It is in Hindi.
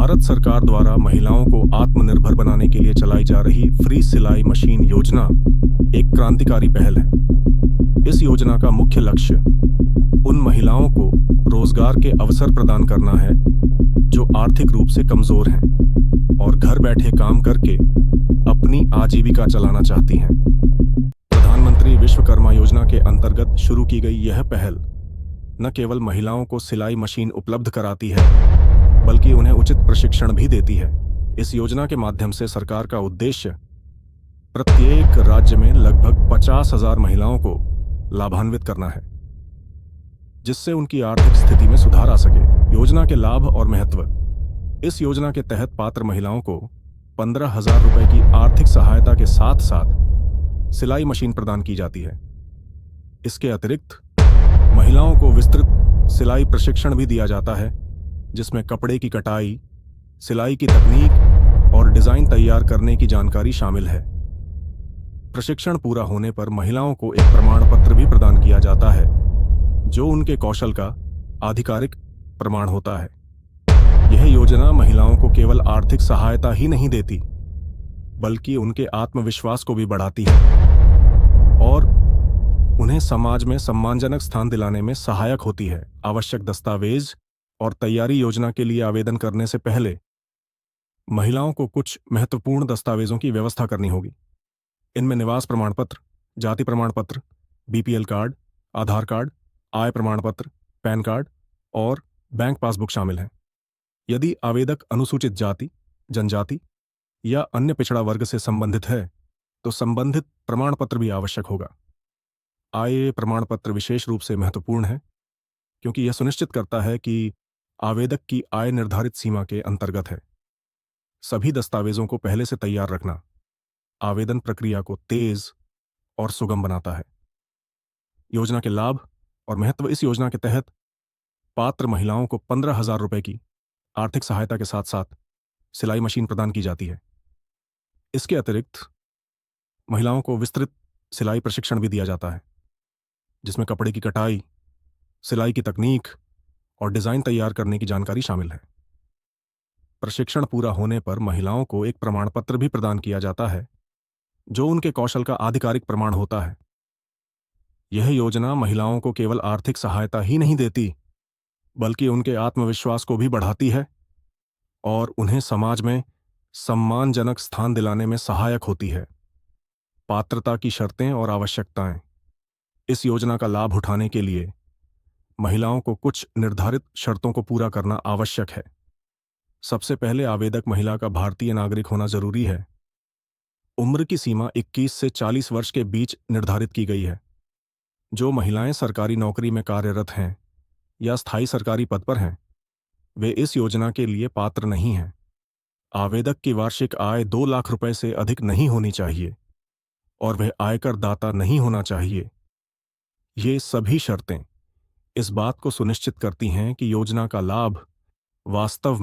भारत सरकार द्वारा महिलाओं को आत्मनिर्भर बनाने के लिए चलाई जा रही फ्री सिलाई मशीन योजना एक क्रांतिकारी पहल है। इस योजना का मुख्य लक्ष्य उन महिलाओं को रोजगार के अवसर प्रदान करना है जो आर्थिक रूप से कमजोर हैं और घर बैठे काम करके अपनी आजीविका चलाना चाहती हैं। प्रधानमंत्री विश्वकर्मा योजना के अंतर्गत शुरू की गई यह पहल न केवल महिलाओं को सिलाई मशीन उपलब्ध कराती है, बल्कि उन्हें उचित प्रशिक्षण भी देती है। इस योजना के माध्यम से सरकार का उद्देश्य प्रत्येक राज्य में लगभग 50,000 महिलाओं को लाभान्वित करना है, जिससे उनकी आर्थिक स्थिति में सुधार आ सके। योजना के लाभ और महत्व। इस योजना के तहत पात्र महिलाओं को 15,000 रुपए की आर्थिक सहायता के साथ साथ सिलाई मशीन प्रदान की जाती है। इसके अतिरिक्त महिलाओं को विस्तृत सिलाई प्रशिक्षण भी दिया जाता है, जिसमें कपड़े की कटाई, सिलाई की तकनीक और डिजाइन तैयार करने की जानकारी शामिल है। प्रशिक्षण पूरा होने पर महिलाओं को एक प्रमाण पत्र भी प्रदान किया जाता है, जो उनके कौशल का आधिकारिक प्रमाण होता है। यह योजना महिलाओं को केवल आर्थिक सहायता ही नहीं देती, बल्कि उनके आत्मविश्वास को भी बढ़ाती है और उन्हें समाज में सम्मानजनक स्थान दिलाने में सहायक होती है। आवश्यक दस्तावेज और तैयारी। योजना के लिए आवेदन करने से पहले महिलाओं को कुछ महत्वपूर्ण दस्तावेजों की व्यवस्था करनी होगी। इनमें निवास प्रमाण पत्र, जाति प्रमाण पत्र, बीपीएल कार्ड, आधार कार्ड, आय प्रमाण पत्र, पैन कार्ड और बैंक पासबुक शामिल हैं। यदि आवेदक अनुसूचित जाति, जनजाति या अन्य पिछड़ा वर्ग से संबंधित है, तो संबंधित प्रमाण पत्र भी आवश्यक होगा। आय प्रमाण पत्र विशेष रूप से महत्वपूर्ण है, क्योंकि यह सुनिश्चित करता है कि आवेदक की आय निर्धारित सीमा के अंतर्गत है। सभी दस्तावेजों को पहले से तैयार रखना आवेदन प्रक्रिया को तेज और सुगम बनाता है। योजना के लाभ और महत्व। इस योजना के तहत पात्र महिलाओं को 15,000 रुपए की आर्थिक सहायता के साथ साथ सिलाई मशीन प्रदान की जाती है। इसके अतिरिक्त महिलाओं को विस्तृत सिलाई प्रशिक्षण भी दिया जाता है, जिसमें कपड़े की कटाई, सिलाई की तकनीक और डिजाइन तैयार करने की जानकारी शामिल है। प्रशिक्षण पूरा होने पर महिलाओं को एक प्रमाण पत्र भी प्रदान किया जाता है, जो उनके कौशल का आधिकारिक प्रमाण होता है। यह योजना महिलाओं को केवल आर्थिक सहायता ही नहीं देती, बल्कि उनके आत्मविश्वास को भी बढ़ाती है और उन्हें समाज में सम्मानजनक स्थान दिलाने में सहायक होती है। पात्रता की शर्तें और आवश्यकताएं। इस योजना का लाभ उठाने के लिए महिलाओं को कुछ निर्धारित शर्तों को पूरा करना आवश्यक है। सबसे पहले आवेदक महिला का भारतीय नागरिक होना जरूरी है। उम्र की सीमा 21 से 40 वर्ष के बीच निर्धारित की गई है। जो महिलाएं सरकारी नौकरी में कार्यरत हैं या स्थायी सरकारी पद पर हैं, वे इस योजना के लिए पात्र नहीं हैं। आवेदक की वार्षिक आय 2 लाख रुपए से अधिक नहीं होनी चाहिए और वह आयकर दाता नहीं होना चाहिए। ये सभी शर्तें इस बात को सुनिश्चित करती हैं कि योजना का लाभ वास्तव